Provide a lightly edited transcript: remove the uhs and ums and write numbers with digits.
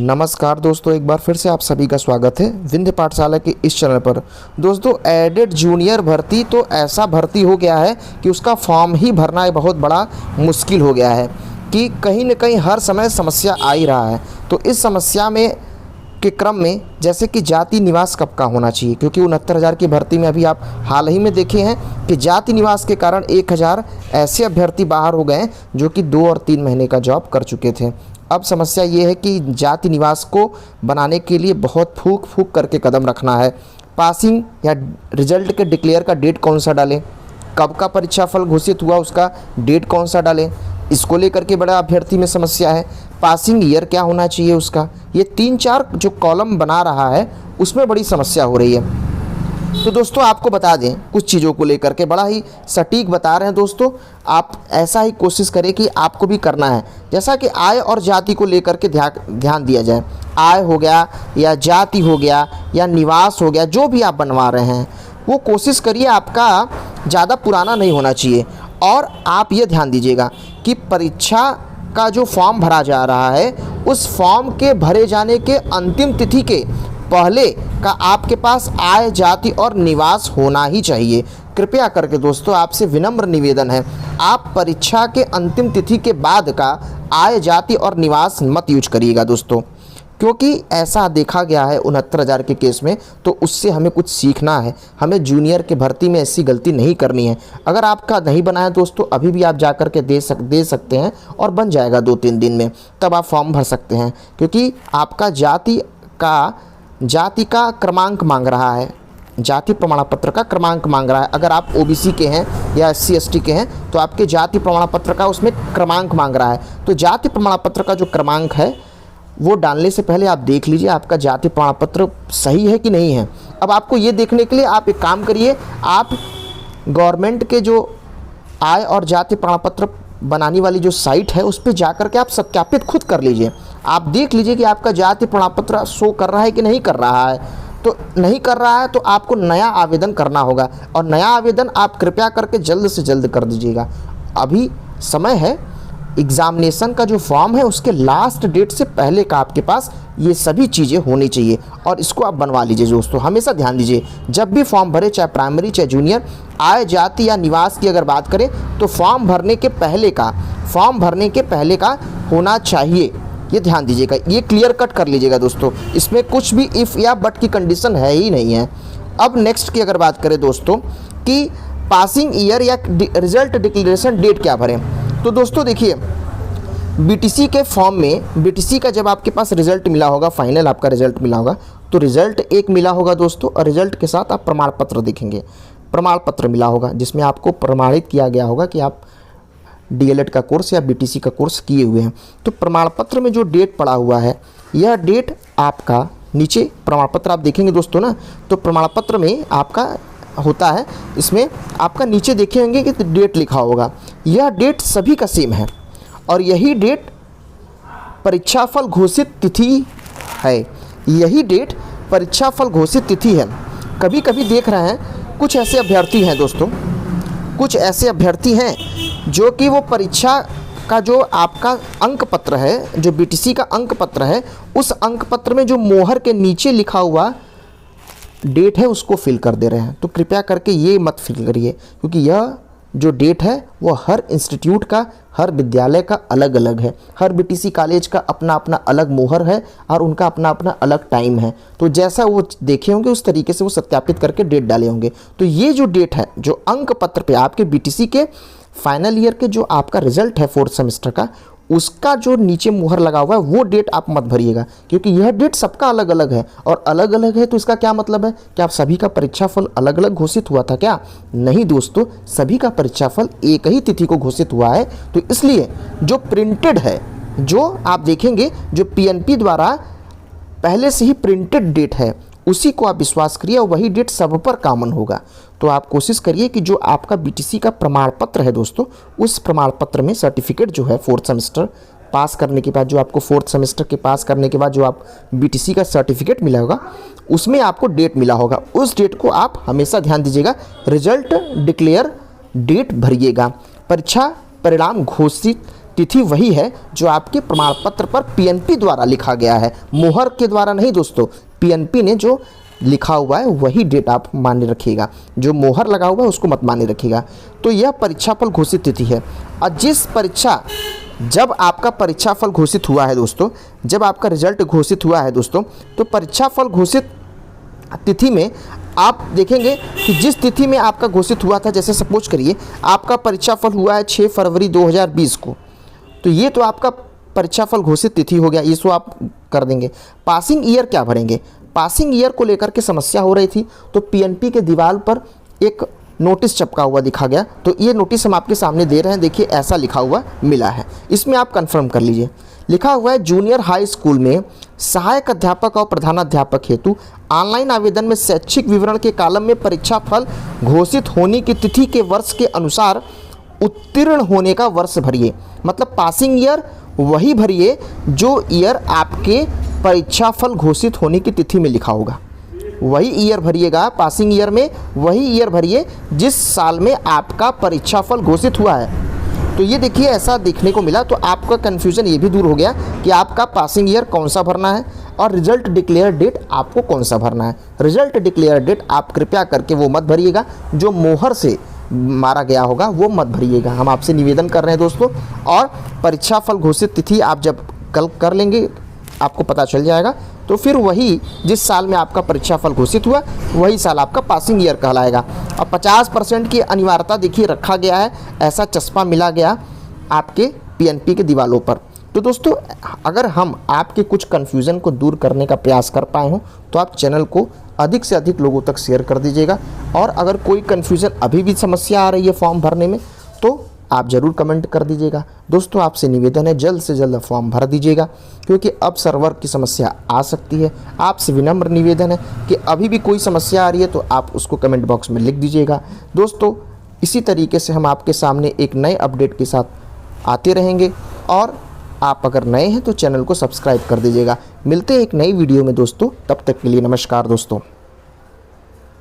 नमस्कार दोस्तों, एक बार फिर से आप सभी का स्वागत है विंध्य पाठशाला के इस चैनल पर। दोस्तों, एडेड जूनियर भर्ती तो ऐसा भर्ती हो गया है कि उसका फॉर्म ही भरना एक बहुत बड़ा मुश्किल हो गया है कि कहीं न कहीं हर समय समस्या आ ही रहा है। तो इस समस्या में के क्रम में जैसे कि जाति निवास कब का होना चाहिए, क्योंकि 69,000 की भर्ती में अभी आप हाल ही में देखे हैं कि जाति निवास के कारण 1,000 ऐसे अभ्यर्थी बाहर हो गए जो कि 2 और 3 महीने का जॉब कर चुके थे। अब समस्या ये है कि जाति निवास को बनाने के लिए बहुत फूक फूक करके कदम रखना है। पासिंग या रिजल्ट के डिक्लेयर का डेट कौन सा डालें, कब का परीक्षा फल घोषित हुआ उसका डेट कौन सा डालें, इसको लेकर के बड़ा अभ्यर्थी में समस्या है। पासिंग ईयर क्या होना चाहिए उसका, ये 3-4 जो कॉलम बना रहा है उसमें बड़ी समस्या हो रही है। तो दोस्तों आपको बता दें, कुछ चीज़ों को लेकर के बड़ा ही सटीक बता रहे हैं दोस्तों। आप ऐसा ही कोशिश करें कि आपको भी करना है, जैसा कि आय और जाति को लेकर के ध्यान दिया जाए। आय हो गया या जाति हो गया या निवास हो गया, जो भी आप बनवा रहे हैं वो कोशिश करिए आपका ज़्यादा पुराना नहीं होना चाहिए। और आप ये ध्यान दीजिएगा कि परीक्षा का जो फॉर्म भरा जा रहा है उस फॉर्म के भरे जाने के अंतिम तिथि के पहले का आपके पास आय, जाति और निवास होना ही चाहिए। कृपया करके दोस्तों आपसे विनम्र निवेदन है, आप परीक्षा के अंतिम तिथि के बाद का आय, जाति और निवास मत यूज करिएगा दोस्तों, क्योंकि ऐसा देखा गया है 69,000 के केस में। तो उससे हमें कुछ सीखना है, हमें जूनियर के भर्ती में ऐसी गलती नहीं करनी है। अगर आपका नहीं बना है दोस्तों, अभी भी आप जा कर के दे सकते हैं और बन जाएगा 2-3 दिन में, तब आप फॉर्म भर सकते हैं। क्योंकि आपका जाति का क्रमांक मांग रहा है, जाति प्रमाण पत्र का क्रमांक मांग रहा है। अगर आप ओबीसी के हैं या SC ST के हैं तो आपके जाति प्रमाण पत्र का उसमें क्रमांक मांग रहा है। तो जाति प्रमाण पत्र का जो क्रमांक है वो डालने से पहले आप देख लीजिए आपका जाति प्रमाण पत्र सही है कि नहीं है। अब आपको ये देखने के लिए आप एक काम करिए, आप गवर्नमेंट के जो आय और जाति प्रमाण पत्र बनाने वाली जो साइट है उस पर जाकर के आप सत्यापित खुद कर लीजिए। आप देख लीजिए कि आपका जाति प्रमाण पत्र शो कर रहा है कि नहीं कर रहा है। तो नहीं कर रहा है तो आपको नया आवेदन करना होगा, और नया आवेदन आप कृपया करके जल्द से जल्द कर दीजिएगा। अभी समय है, एग्ज़ामिनेशन का जो फॉर्म है उसके लास्ट डेट से पहले का आपके पास ये सभी चीज़ें होनी चाहिए, और इसको आप बनवा लीजिए दोस्तों। हमेशा ध्यान दीजिए, जब भी फॉर्म भरे, चाहे प्राइमरी चाहे जूनियर, आय, जाति या निवास की अगर बात करें तो फॉर्म भरने के पहले का होना चाहिए। ये ध्यान दीजिएगा, ये क्लियर कट कर लीजिएगा दोस्तों। इसमें कुछ भी इफ़ या बट की कंडीशन है ही नहीं है। अब नेक्स्ट की अगर बात करें दोस्तों कि पासिंग ईयर या रिजल्ट डिक्लेरेशन डेट क्या भरें, तो दोस्तों देखिए, बीटीसी के फॉर्म में, बीटीसी का जब आपके पास रिजल्ट मिला होगा, फाइनल आपका रिजल्ट मिला होगा, तो रिजल्ट एक मिला होगा दोस्तों, और रिजल्ट के साथ आप प्रमाण पत्र देखेंगे। प्रमाण पत्र मिला होगा जिसमें आपको प्रमाणित किया गया होगा कि आप DLED का कोर्स या BTC का कोर्स किए हुए हैं। तो प्रमाण पत्र में जो डेट पड़ा हुआ है, यह डेट आपका नीचे प्रमाण पत्र आप देखेंगे दोस्तों ना, तो प्रमाण पत्र में आपका होता है, इसमें आपका नीचे देखे होंगे कि डेट लिखा होगा। यह डेट सभी का सेम है और यही डेट परीक्षाफल घोषित तिथि है। यही डेट परीक्षाफल घोषित तिथि है। कभी कभी देख रहे हैं कुछ ऐसे अभ्यर्थी हैं दोस्तों, कुछ ऐसे अभ्यर्थी हैं जो कि वो परीक्षा का जो आपका अंक पत्र है, जो BTC का अंक पत्र है, उस अंक पत्र में जो मोहर के नीचे लिखा हुआ डेट है उसको फिल कर दे रहे हैं। तो कृपया करके ये मत फिल करिए, क्योंकि यह जो डेट है वो हर इंस्टीट्यूट का, हर विद्यालय का अलग अलग है। हर BTC कॉलेज का अपना अपना अलग मोहर है और उनका अपना अपना अलग टाइम है। तो जैसा वो देखे होंगे उस तरीके से वो सत्यापित करके डेट डाले होंगे। तो ये जो डेट है, जो अंक पत्र पे आपके BTC के फाइनल ईयर के जो आपका रिजल्ट है 4th सेमेस्टर का, उसका जो नीचे मुहर लगा हुआ है वो डेट आप मत भरिएगा, क्योंकि यह डेट सबका अलग अलग है। और अलग अलग है तो इसका क्या मतलब है कि आप सभी का परीक्षाफल अलग अलग घोषित हुआ था क्या? नहीं दोस्तों, सभी का परीक्षाफल एक ही तिथि को घोषित हुआ है। तो इसलिए जो प्रिंटेड है, जो आप देखेंगे, जो PNP द्वारा पहले से ही प्रिंटेड डेट है, उसी को आप विश्वास करिए और वही डेट सब पर कॉमन होगा। तो आप कोशिश करिए कि जो आपका BTC का प्रमाण पत्र है दोस्तों, उस प्रमाण पत्र में सर्टिफिकेट जो है 4th सेमेस्टर पास करने के बाद, जो आपको 4th सेमेस्टर के पास करने के बाद जो आप BTC का सर्टिफिकेट मिला होगा, उसमें आपको डेट मिला होगा। उस डेट को आप हमेशा ध्यान दीजिएगा, रिजल्ट डिक्लेयर डेट भरिएगा। परीक्षा परिणाम घोषित तिथि वही है जो आपके प्रमाण पत्र पर पीएनपी द्वारा लिखा गया है, मोहर के द्वारा नहीं दोस्तों। पीएनपी ने जो लिखा हुआ है वही डेट आप मान्य रखिएगा, जो मोहर लगा हुआ है उसको मत मान्य रखिएगा। तो यह परीक्षाफल घोषित तिथि है। और जब आपका परीक्षाफल घोषित हुआ है दोस्तों, जब आपका रिजल्ट घोषित हुआ है दोस्तों, तो परीक्षाफल घोषित तिथि में आप देखेंगे कि जिस तिथि में आपका घोषित हुआ था, जैसे सपोज करिए आपका परीक्षाफल हुआ है 6 फरवरी 2020 को, तो ये तो आपका परीक्षाफल घोषित तिथि हो गया, इसको आप कर देंगे। पासिंग ईयर क्या भरेंगे? पासिंग ईयर को लेकर के समस्या हो रही थी, तो पीएनपी के दीवार पर एक नोटिस चिपका हुआ दिखा गया, तो ये नोटिस हम आपके सामने दे रहे हैं, देखिए ऐसा लिखा हुआ मिला है, इसमें आप कंफर्म कर लीजिए। लिखा हुआ है जूनियर हाई स्कूल में सहायक अध्यापक और प्रधानाध्यापक हेतु ऑनलाइन आवेदन में शैक्षिक विवरण के कॉलम में परीक्षा फल घोषित होने की तिथि के वर्ष के अनुसार उत्तीर्ण होने का वर्ष भरिए। मतलब पासिंग ईयर वही भरिए जो ईयर आपके परीक्षा फल घोषित होने की तिथि में लिखा होगा, वही ईयर भरिएगा। पासिंग ईयर में वही ईयर भरिए जिस साल में आपका परीक्षा फल घोषित हुआ है। तो ये देखिए ऐसा देखने को मिला, तो आपका कन्फ्यूज़न ये भी दूर हो गया कि आपका पासिंग ईयर कौन सा भरना है और रिजल्ट डिक्लेयर डेट आपको कौन सा भरना है। रिजल्ट डिक्लेयर डेट आप कृपया करके वो मत भरिएगा जो मोहर से मारा गया होगा, वो मत भरिएगा, हम आपसे निवेदन कर रहे हैं दोस्तों। और परीक्षा फल घोषित तिथि आप जब कल कर लेंगे आपको पता चल जाएगा, तो फिर वही जिस साल में आपका परीक्षा फल घोषित हुआ वही साल आपका पासिंग ईयर कहलाएगा। और 50% की अनिवार्यता देखिए रखा गया है, ऐसा चस्पा मिला गया आपके पीएनपी के दीवारों पर। तो दोस्तों अगर हम आपके कुछ कन्फ्यूज़न को दूर करने का प्रयास कर पाए हों तो आप चैनल को अधिक से अधिक लोगों तक शेयर कर दीजिएगा। और अगर कोई कन्फ्यूज़न अभी भी समस्या आ रही है फॉर्म भरने में तो आप ज़रूर कमेंट कर दीजिएगा। दोस्तों आपसे निवेदन है जल्द से जल्द फॉर्म भर दीजिएगा, क्योंकि अब सर्वर की समस्या आ सकती है। आपसे विनम्र निवेदन है कि अभी भी कोई समस्या आ रही है तो आप उसको कमेंट बॉक्स में लिख दीजिएगा। दोस्तों इसी तरीके से हम आपके सामने एक नए अपडेट के साथ आते रहेंगे, और आप अगर नए हैं तो चैनल को सब्सक्राइब कर दीजिएगा। मिलते हैं एक नई वीडियो में दोस्तों, तब तक के लिए नमस्कार दोस्तों।